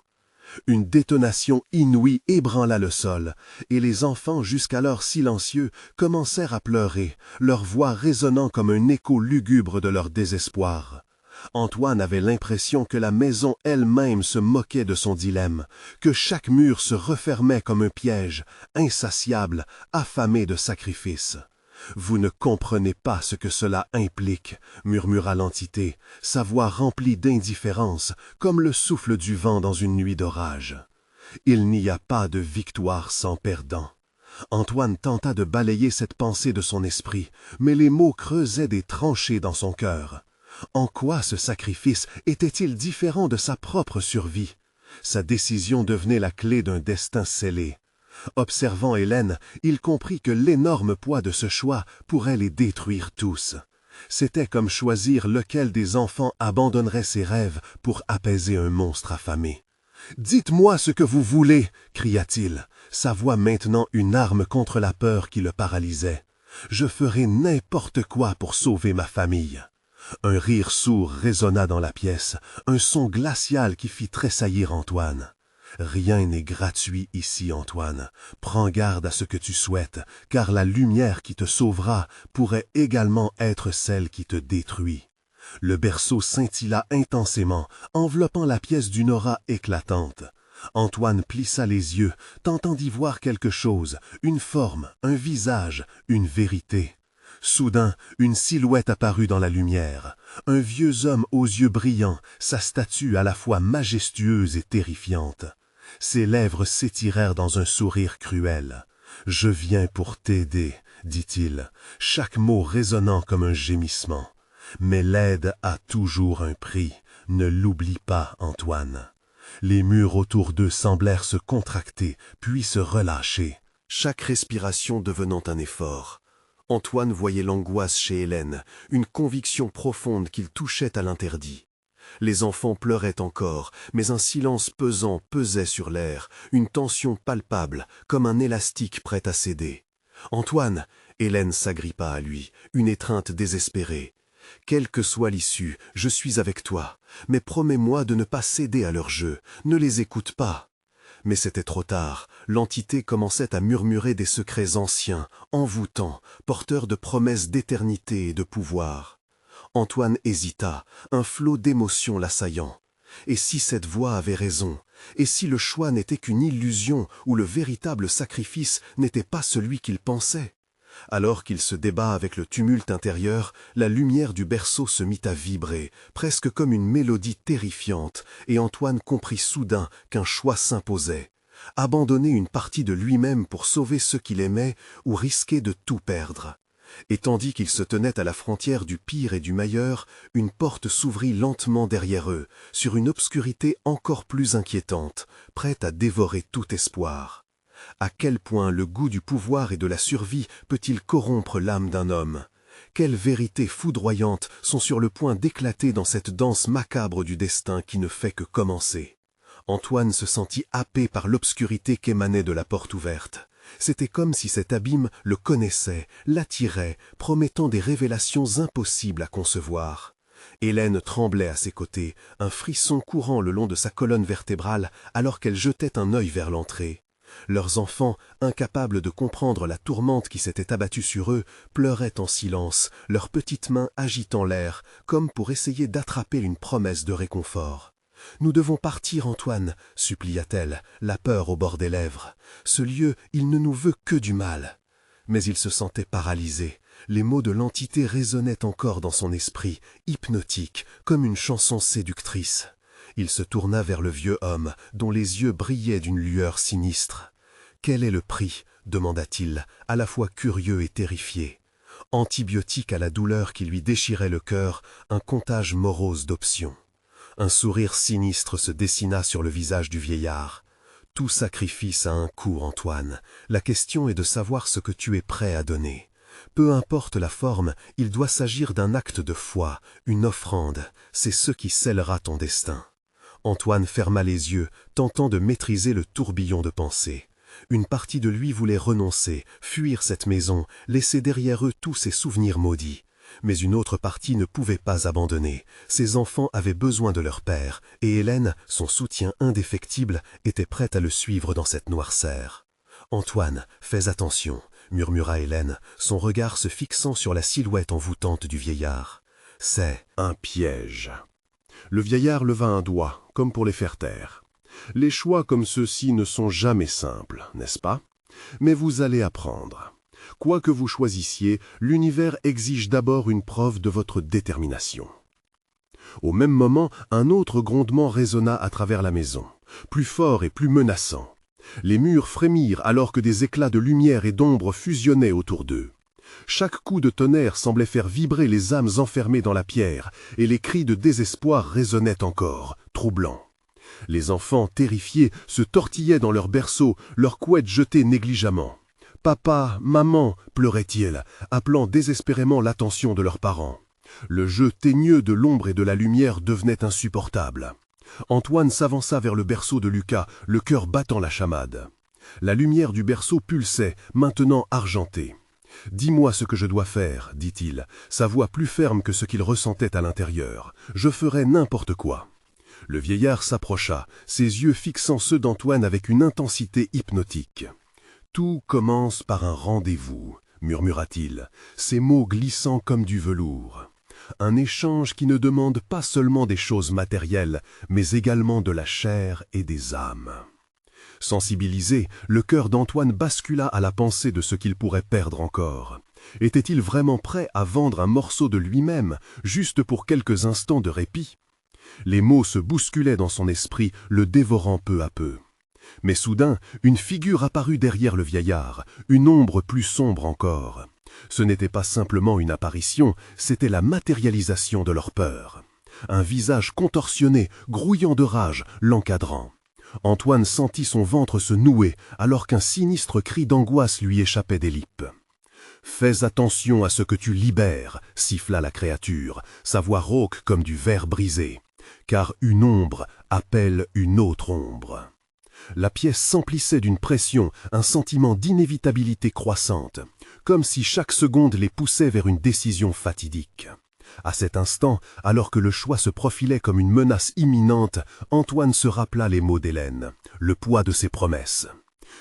Une détonation inouïe ébranla le sol, et les enfants, jusqu'alors silencieux, commencèrent à pleurer, leur voix résonnant comme un écho lugubre de leur désespoir. Antoine avait l'impression que la maison elle-même se moquait de son dilemme, que chaque mur se refermait comme un piège, insatiable, affamé de sacrifices. « Vous ne comprenez pas ce que cela implique, » murmura l'entité, sa voix remplie d'indifférence, comme le souffle du vent dans une nuit d'orage. « Il n'y a pas de victoire sans perdant. » Antoine tenta de balayer cette pensée de son esprit, mais les mots creusaient des tranchées dans son cœur. En quoi ce sacrifice était-il différent de sa propre survie? Sa décision devenait la clé d'un destin scellé. Observant Hélène, il comprit que l'énorme poids de ce choix pourrait les détruire tous. C'était comme choisir lequel des enfants abandonnerait ses rêves pour apaiser un monstre affamé. « Dites-moi ce que vous voulez !» cria-t-il, sa voix maintenant une arme contre la peur qui le paralysait. « Je ferai n'importe quoi pour sauver ma famille. » Un rire sourd résonna dans la pièce, un son glacial qui fit tressaillir Antoine. « Rien n'est gratuit ici, Antoine. Prends garde à ce que tu souhaites, car la lumière qui te sauvera pourrait également être celle qui te détruit. » Le berceau scintilla intensément, enveloppant la pièce d'une aura éclatante. Antoine plissa les yeux, tentant d'y voir quelque chose, une forme, un visage, une vérité. Soudain, une silhouette apparut dans la lumière. Un vieux homme aux yeux brillants, sa statue à la fois majestueuse et terrifiante. Ses lèvres s'étirèrent dans un sourire cruel. « Je viens pour t'aider, » dit-il, chaque mot résonnant comme un gémissement. « Mais l'aide a toujours un prix. Ne l'oublie pas, Antoine. » Les murs autour d'eux semblèrent se contracter, puis se relâcher, chaque respiration devenant un effort. Antoine voyait l'angoisse chez Hélène, une conviction profonde qu'il touchait à l'interdit. Les enfants pleuraient encore, mais un silence pesant pesait sur l'air, une tension palpable, comme un élastique prêt à céder. « Antoine !» Hélène s'agrippa à lui, une étreinte désespérée. « Quelle que soit l'issue, je suis avec toi, mais promets-moi de ne pas céder à leur jeu, ne les écoute pas. » Mais c'était trop tard, l'entité commençait à murmurer des secrets anciens, envoûtants, porteurs de promesses d'éternité et de pouvoir. Antoine hésita, un flot d'émotions l'assaillant. Et si cette voix avait raison? Et si le choix n'était qu'une illusion ou le véritable sacrifice n'était pas celui qu'il pensait? Alors qu'il se débat avec le tumulte intérieur, la lumière du berceau se mit à vibrer, presque comme une mélodie terrifiante, et Antoine comprit soudain qu'un choix s'imposait. Abandonner une partie de lui-même pour sauver ceux qu'il aimait ou risquer de tout perdre. Et tandis qu'ils se tenaient à la frontière du pire et du meilleur, une porte s'ouvrit lentement derrière eux, sur une obscurité encore plus inquiétante, prête à dévorer tout espoir. À quel point le goût du pouvoir et de la survie peut-il corrompre l'âme d'un homme? Quelles vérités foudroyantes sont sur le point d'éclater dans cette danse macabre du destin qui ne fait que commencer? Antoine se sentit happé par l'obscurité qu'émanait de la porte ouverte. C'était comme si cet abîme le connaissait, l'attirait, promettant des révélations impossibles à concevoir. Hélène tremblait à ses côtés, un frisson courant le long de sa colonne vertébrale alors qu'elle jetait un œil vers l'entrée. Leurs enfants, incapables de comprendre la tourmente qui s'était abattue sur eux, pleuraient en silence, leurs petites mains agitant l'air, comme pour essayer d'attraper une promesse de réconfort. « Nous devons partir, Antoine, » supplia-t-elle, la peur au bord des lèvres. « Ce lieu, il ne nous veut que du mal. » Mais il se sentait paralysé. Les mots de l'entité résonnaient encore dans son esprit, hypnotiques, comme une chanson séductrice. Il se tourna vers le vieux homme, dont les yeux brillaient d'une lueur sinistre. « Quel est le prix ?» demanda-t-il, à la fois curieux et terrifié. Antibiotique à la douleur qui lui déchirait le cœur, un comptage morose d'options. Un sourire sinistre se dessina sur le visage du vieillard. « Tout sacrifice a un coût, Antoine. La question est de savoir ce que tu es prêt à donner. Peu importe la forme, il doit s'agir d'un acte de foi, une offrande. C'est ce qui scellera ton destin. » Antoine ferma les yeux, tentant de maîtriser le tourbillon de pensées. Une partie de lui voulait renoncer, fuir cette maison, laisser derrière eux tous ces souvenirs maudits. Mais une autre partie ne pouvait pas abandonner. Ses enfants avaient besoin de leur père, et Hélène, son soutien indéfectible, était prête à le suivre dans cette noirceur. « Antoine, fais attention » murmura Hélène, son regard se fixant sur la silhouette envoûtante du vieillard. « C'est un piège. » Le vieillard leva un doigt, comme pour les faire taire. « Les choix comme ceux-ci ne sont jamais simples, n'est-ce pas? Mais vous allez apprendre. Quoi que vous choisissiez, l'univers exige d'abord une preuve de votre détermination. » Au même moment, un autre grondement résonna à travers la maison, plus fort et plus menaçant. Les murs frémirent alors que des éclats de lumière et d'ombre fusionnaient autour d'eux. Chaque coup de tonnerre semblait faire vibrer les âmes enfermées dans la pierre, et les cris de désespoir résonnaient encore, troublants. Les enfants, terrifiés, se tortillaient dans leurs berceaux, leurs couettes jetées négligemment. « Papa, maman » pleuraient-ils, appelant désespérément l'attention de leurs parents. Le jeu teigneux de l'ombre et de la lumière devenait insupportable. Antoine s'avança vers le berceau de Lucas, le cœur battant la chamade. La lumière du berceau pulsait, maintenant argentée. « Dis-moi ce que je dois faire, » dit-il, sa voix plus ferme que ce qu'il ressentait à l'intérieur. « Je ferai n'importe quoi. » Le vieillard s'approcha, ses yeux fixant ceux d'Antoine avec une intensité hypnotique. « Tout commence par un rendez-vous, » murmura-t-il, ses mots glissant comme du velours. Un échange qui ne demande pas seulement des choses matérielles, mais également de la chair et des âmes. Sensibilisé, le cœur d'Antoine bascula à la pensée de ce qu'il pourrait perdre encore. Était-il vraiment prêt à vendre un morceau de lui-même, juste pour quelques instants de répit? Les mots se bousculaient dans son esprit, le dévorant peu à peu. Mais soudain, une figure apparut derrière le vieillard, une ombre plus sombre encore. Ce n'était pas simplement une apparition, c'était la matérialisation de leur peur. Un visage contorsionné, grouillant de rage, l'encadrant. Antoine sentit son ventre se nouer, alors qu'un sinistre cri d'angoisse lui échappait des lippes. « Fais attention à ce que tu libères » siffla la créature, sa voix rauque comme du verre brisé. « Car une ombre appelle une autre ombre. » La pièce s'emplissait d'une pression, un sentiment d'inévitabilité croissante, comme si chaque seconde les poussait vers une décision fatidique. À cet instant, alors que le choix se profilait comme une menace imminente, Antoine se rappela les mots d'Hélène, le poids de ses promesses.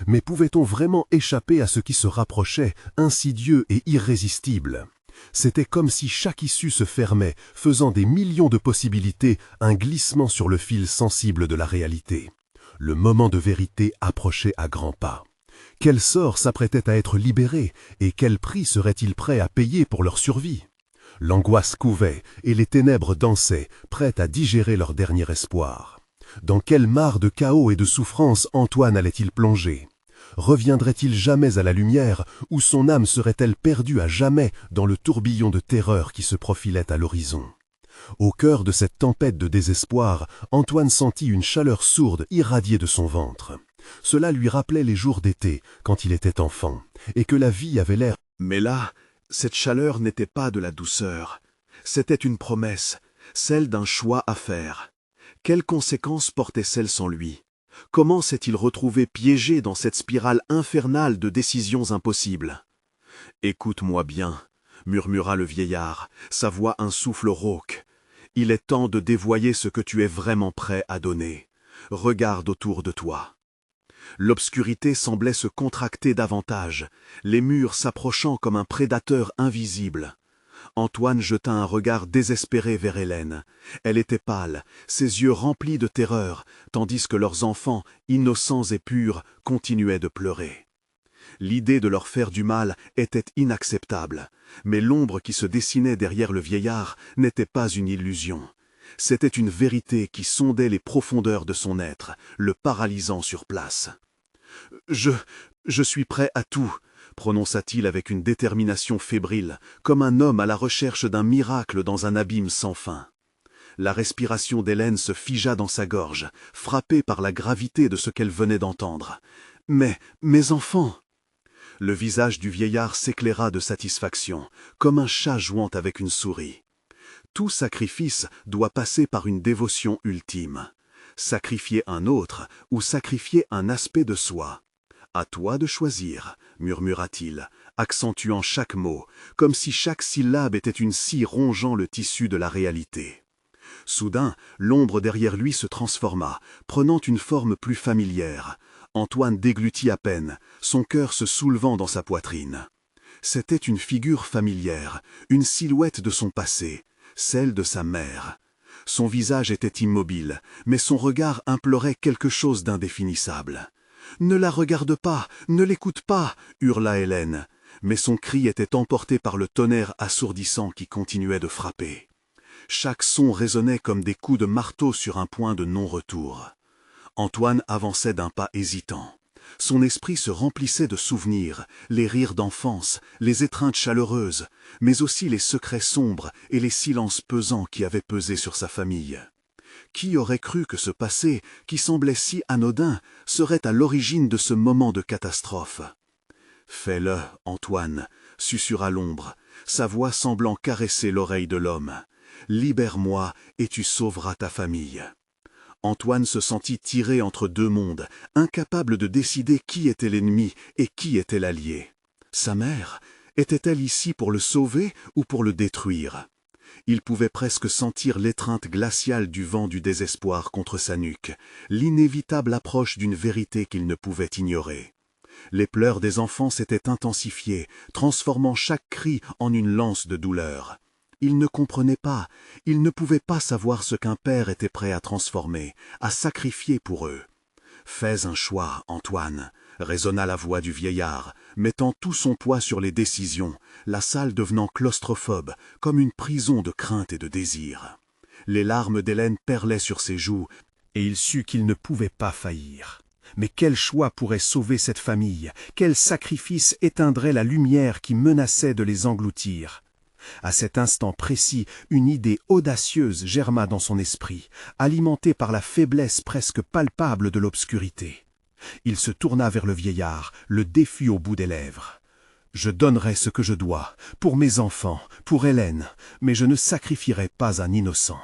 Mais pouvait-on vraiment échapper à ce qui se rapprochait, insidieux et irrésistible? C'était comme si chaque issue se fermait, faisant des millions de possibilités, un glissement sur le fil sensible de la réalité. Le moment de vérité approchait à grands pas. Quel sort s'apprêtait à être libéré, et quel prix seraient-ils prêts à payer pour leur survie? L'angoisse couvait, et les ténèbres dansaient, prêtes à digérer leur dernier espoir. Dans quelle mare de chaos et de souffrance Antoine allait-il plonger? Reviendrait-il jamais à la lumière, ou son âme serait-elle perdue à jamais dans le tourbillon de terreur qui se profilait à l'horizon? Au cœur de cette tempête de désespoir, Antoine sentit une chaleur sourde irradier de son ventre. Cela lui rappelait les jours d'été, quand il était enfant, et que la vie avait l'air... Mais là, cette chaleur n'était pas de la douceur. C'était une promesse, celle d'un choix à faire. Quelles conséquences portait celle sans lui? Comment s'est-il retrouvé piégé dans cette spirale infernale de décisions impossibles? « Écoute-moi bien », murmura le vieillard, sa voix un souffle rauque. « Il est temps de dévoyer ce que tu es vraiment prêt à donner. Regarde autour de toi. » L'obscurité semblait se contracter davantage, les murs s'approchant comme un prédateur invisible. Antoine jeta un regard désespéré vers Hélène. Elle était pâle, ses yeux remplis de terreur, tandis que leurs enfants, innocents et purs, continuaient de pleurer. L'idée de leur faire du mal était inacceptable, mais l'ombre qui se dessinait derrière le vieillard n'était pas une illusion. C'était une vérité qui sondait les profondeurs de son être, le paralysant sur place. « Je suis prêt à tout », prononça-t-il avec une détermination fébrile, comme un homme à la recherche d'un miracle dans un abîme sans fin. La respiration d'Hélène se figea dans sa gorge, frappée par la gravité de ce qu'elle venait d'entendre. « Mais, mes enfants !» Le visage du vieillard s'éclaira de satisfaction, comme un chat jouant avec une souris. Tout sacrifice doit passer par une dévotion ultime. Sacrifier un autre ou sacrifier un aspect de soi. « À toi de choisir », murmura-t-il, accentuant chaque mot, comme si chaque syllabe était une scie rongeant le tissu de la réalité. Soudain, l'ombre derrière lui se transforma, prenant une forme plus familière. Antoine déglutit à peine, son cœur se soulevant dans sa poitrine. C'était une figure familière, une silhouette de son passé, celle de sa mère. Son visage était immobile, mais son regard implorait quelque chose d'indéfinissable. « Ne la regarde pas, ne l'écoute pas !» hurla Hélène, mais son cri était emporté par le tonnerre assourdissant qui continuait de frapper. Chaque son résonnait comme des coups de marteau sur un point de non-retour. Antoine avançait d'un pas hésitant. Son esprit se remplissait de souvenirs, les rires d'enfance, les étreintes chaleureuses, mais aussi les secrets sombres et les silences pesants qui avaient pesé sur sa famille. Qui aurait cru que ce passé, qui semblait si anodin, serait à l'origine de ce moment de catastrophe? « Fais-le, Antoine », susurra l'ombre, sa voix semblant caresser l'oreille de l'homme. « Libère-moi et tu sauveras ta famille. » Antoine se sentit tiré entre deux mondes, incapable de décider qui était l'ennemi et qui était l'allié. Sa mère, était-elle ici pour le sauver ou pour le détruire? Il pouvait presque sentir l'étreinte glaciale du vent du désespoir contre sa nuque, l'inévitable approche d'une vérité qu'il ne pouvait ignorer. Les pleurs des enfants s'étaient intensifiés, transformant chaque cri en une lance de douleur. Ils ne comprenaient pas, ils ne pouvaient pas savoir ce qu'un père était prêt à transformer, à sacrifier pour eux. « Fais un choix, Antoine », résonna la voix du vieillard, mettant tout son poids sur les décisions, la salle devenant claustrophobe, comme une prison de crainte et de désir. Les larmes d'Hélène perlaient sur ses joues, et il sut qu'il ne pouvait pas faillir. Mais quel choix pourrait sauver cette famille? Quel sacrifice éteindrait la lumière qui menaçait de les engloutir? À cet instant précis, une idée audacieuse germa dans son esprit, alimentée par la faiblesse presque palpable de l'obscurité. Il se tourna vers le vieillard, le défi au bout des lèvres. « Je donnerai ce que je dois, pour mes enfants, pour Hélène, mais je ne sacrifierai pas un innocent. »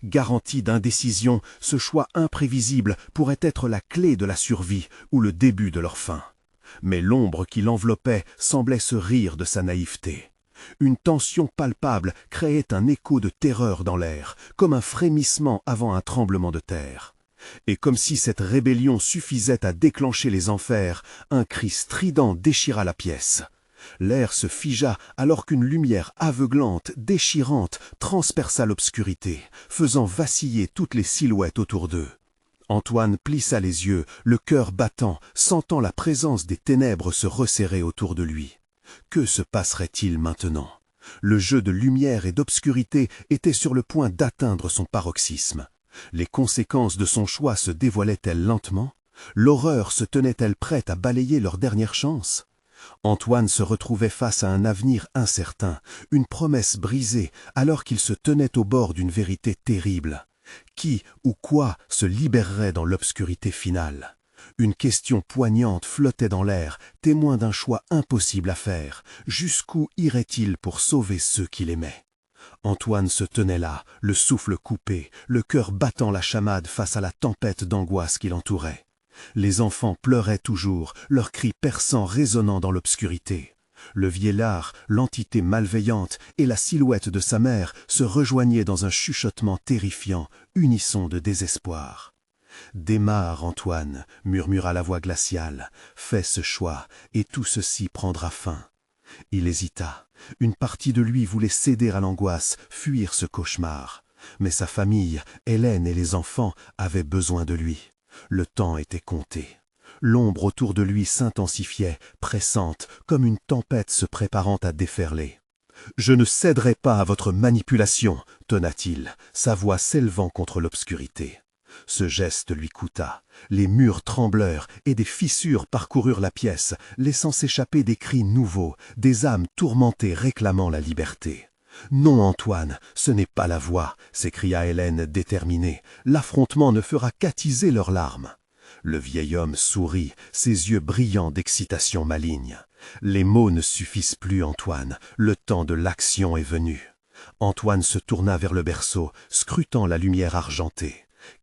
Garantie d'indécision, ce choix imprévisible pourrait être la clé de la survie ou le début de leur fin. Mais l'ombre qui l'enveloppait semblait se rire de sa naïveté. Une tension palpable créait un écho de terreur dans l'air, comme un frémissement avant un tremblement de terre. Et comme si cette rébellion suffisait à déclencher les enfers, un cri strident déchira la pièce. L'air se figea alors qu'une lumière aveuglante, déchirante, transperça l'obscurité, faisant vaciller toutes les silhouettes autour d'eux. Antoine plissa les yeux, le cœur battant, sentant la présence des ténèbres se resserrer autour de lui. Que se passerait-il maintenant? Le jeu de lumière et d'obscurité était sur le point d'atteindre son paroxysme. Les conséquences de son choix se dévoilaient-elles lentement? L'horreur se tenait-elle prête à balayer leur dernière chance? Antoine se retrouvait face à un avenir incertain, une promesse brisée, alors qu'il se tenait au bord d'une vérité terrible. Qui ou quoi se libérerait dans l'obscurité finale? Une question poignante flottait dans l'air, témoin d'un choix impossible à faire. Jusqu'où irait-il pour sauver ceux qu'il aimait? Antoine se tenait là, le souffle coupé, le cœur battant la chamade face à la tempête d'angoisse qui l'entourait. Les enfants pleuraient toujours, leurs cris perçants résonnant dans l'obscurité. Le vieillard, l'entité malveillante et la silhouette de sa mère se rejoignaient dans un chuchotement terrifiant, unisson de désespoir. « Démarre, Antoine, murmura la voix glaciale, fais ce choix, et tout ceci prendra fin. » Il hésita. Une partie de lui voulait céder à l'angoisse, fuir ce cauchemar. Mais sa famille, Hélène et les enfants, avaient besoin de lui. Le temps était compté. L'ombre autour de lui s'intensifiait, pressante, comme une tempête se préparant à déferler. « Je ne céderai pas à votre manipulation » tonna-t-il, sa voix s'élevant contre l'obscurité. Ce geste lui coûta. Les murs tremblèrent et des fissures parcoururent la pièce, laissant s'échapper des cris nouveaux, des âmes tourmentées réclamant la liberté. « Non, Antoine, ce n'est pas la voie » s'écria Hélène déterminée. « L'affrontement ne fera qu'attiser leurs larmes. » Le vieil homme sourit, ses yeux brillants d'excitation maligne. « Les mots ne suffisent plus, Antoine, le temps de l'action est venu. » Antoine se tourna vers le berceau, scrutant la lumière argentée.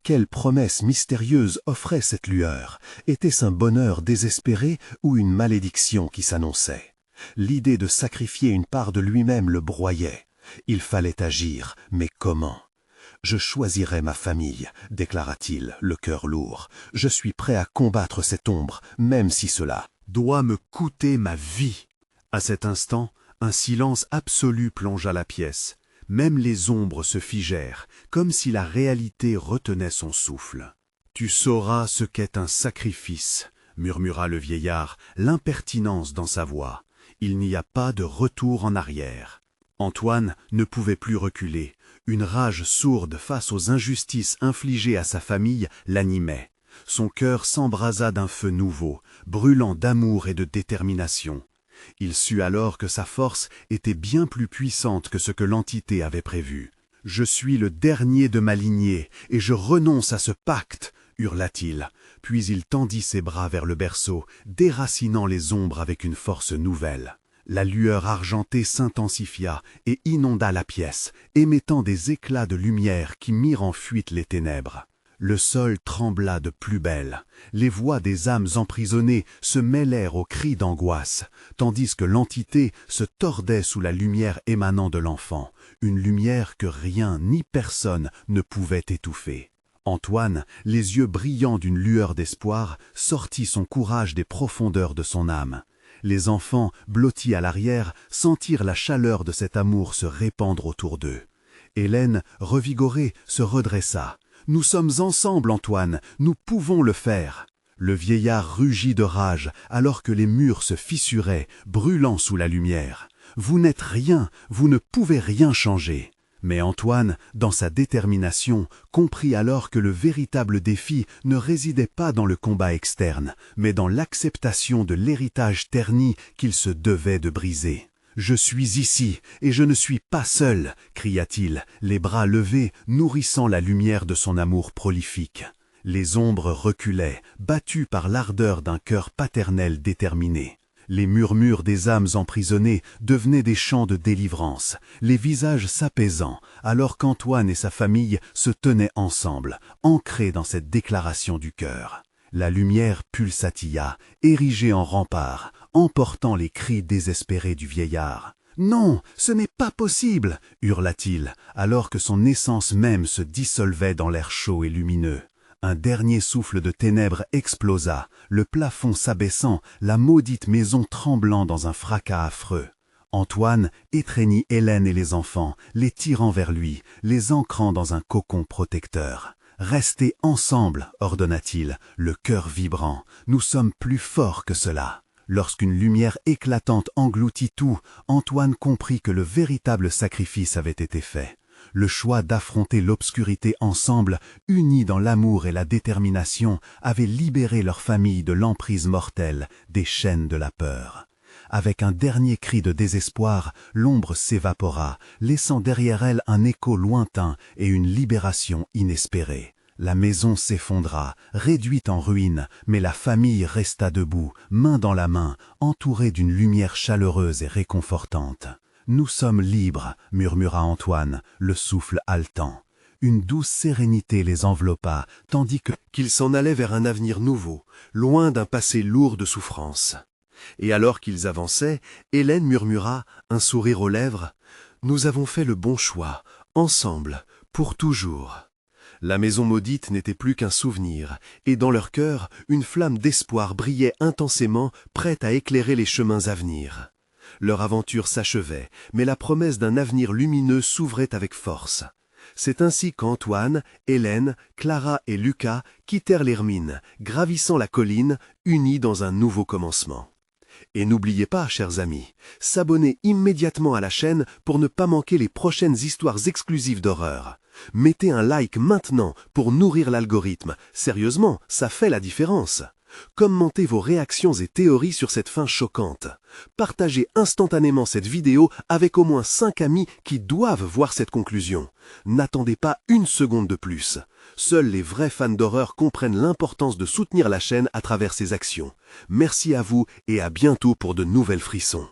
Quelle promesse mystérieuse offrait cette lueur? Était-ce un bonheur désespéré ou une malédiction qui s'annonçait? L'idée de sacrifier une part de lui-même le broyait. Il fallait agir, mais comment? « Je choisirai ma famille, déclara-t-il, le cœur lourd. Je suis prêt à combattre cette ombre, même si cela doit me coûter ma vie. » À cet instant, un silence absolu plongea la pièce. Même les ombres se figèrent, comme si la réalité retenait son souffle. « Tu sauras ce qu'est un sacrifice » murmura le vieillard, l'impertinence dans sa voix. Il n'y a pas de retour en arrière. Antoine ne pouvait plus reculer. Une rage sourde face aux injustices infligées à sa famille l'animait. Son cœur s'embrasa d'un feu nouveau, brûlant d'amour et de détermination. Il sut alors que sa force était bien plus puissante que ce que l'entité avait prévu. « Je suis le dernier de ma lignée, et je renonce à ce pacte !» hurla-t-il. Puis il tendit ses bras vers le berceau, déracinant les ombres avec une force nouvelle. La lueur argentée s'intensifia et inonda la pièce, émettant des éclats de lumière qui mirent en fuite les ténèbres. Le sol trembla de plus belle. Les voix des âmes emprisonnées se mêlèrent aux cris d'angoisse, tandis que l'entité se tordait sous la lumière émanant de l'enfant, une lumière que rien ni personne ne pouvait étouffer. Antoine, les yeux brillants d'une lueur d'espoir, sortit son courage des profondeurs de son âme. Les enfants, blottis à l'arrière, sentirent la chaleur de cet amour se répandre autour d'eux. Hélène, revigorée, se redressa. « Nous sommes ensemble, Antoine, nous pouvons le faire !» Le vieillard rugit de rage, alors que les murs se fissuraient, brûlant sous la lumière. « Vous n'êtes rien, vous ne pouvez rien changer !» Mais Antoine, dans sa détermination, comprit alors que le véritable défi ne résidait pas dans le combat externe, mais dans l'acceptation de l'héritage terni qu'il se devait de briser. « Je suis ici, et je ne suis pas seul !» cria-t-il, les bras levés, nourrissant la lumière de son amour prolifique. Les ombres reculaient, battues par l'ardeur d'un cœur paternel déterminé. Les murmures des âmes emprisonnées devenaient des chants de délivrance, les visages s'apaisant, alors qu'Antoine et sa famille se tenaient ensemble, ancrés dans cette déclaration du cœur. La lumière pulsatilla, érigée en rempart, emportant les cris désespérés du vieillard. « Non, ce n'est pas possible !» hurla-t-il, alors que son essence même se dissolvait dans l'air chaud et lumineux. Un dernier souffle de ténèbres explosa, le plafond s'abaissant, la maudite maison tremblant dans un fracas affreux. Antoine étreignit Hélène et les enfants, les tirant vers lui, les ancrant dans un cocon protecteur. « Restez ensemble », ordonna-t-il, le cœur vibrant. « Nous sommes plus forts que cela. » Lorsqu'une lumière éclatante engloutit tout, Antoine comprit que le véritable sacrifice avait été fait. Le choix d'affronter l'obscurité ensemble, unis dans l'amour et la détermination, avait libéré leur famille de l'emprise mortelle, des chaînes de la peur. Avec un dernier cri de désespoir, l'ombre s'évapora, laissant derrière elle un écho lointain et une libération inespérée. La maison s'effondra, réduite en ruines, mais la famille resta debout, main dans la main, entourée d'une lumière chaleureuse et réconfortante. « Nous sommes libres », murmura Antoine, le souffle haletant. Une douce sérénité les enveloppa, tandis qu'ils s'en allaient vers un avenir nouveau, loin d'un passé lourd de souffrance. Et alors qu'ils avançaient, Hélène murmura, un sourire aux lèvres, « Nous avons fait le bon choix, ensemble, pour toujours. » La maison maudite n'était plus qu'un souvenir, et dans leur cœur, une flamme d'espoir brillait intensément, prête à éclairer les chemins à venir. Leur aventure s'achevait, mais la promesse d'un avenir lumineux s'ouvrait avec force. C'est ainsi qu'Antoine, Hélène, Clara et Lucas quittèrent l'Hermine, gravissant la colline, unis dans un nouveau commencement. Et n'oubliez pas, chers amis, s'abonner immédiatement à la chaîne pour ne pas manquer les prochaines histoires exclusives d'horreur. Mettez un like maintenant pour nourrir l'algorithme. Sérieusement, ça fait la différence. Commentez vos réactions et théories sur cette fin choquante. Partagez instantanément cette vidéo avec au moins 5 amis qui doivent voir cette conclusion. N'attendez pas une seconde de plus. Seuls les vrais fans d'horreur comprennent l'importance de soutenir la chaîne à travers ces actions. Merci à vous et à bientôt pour de nouvelles frissons.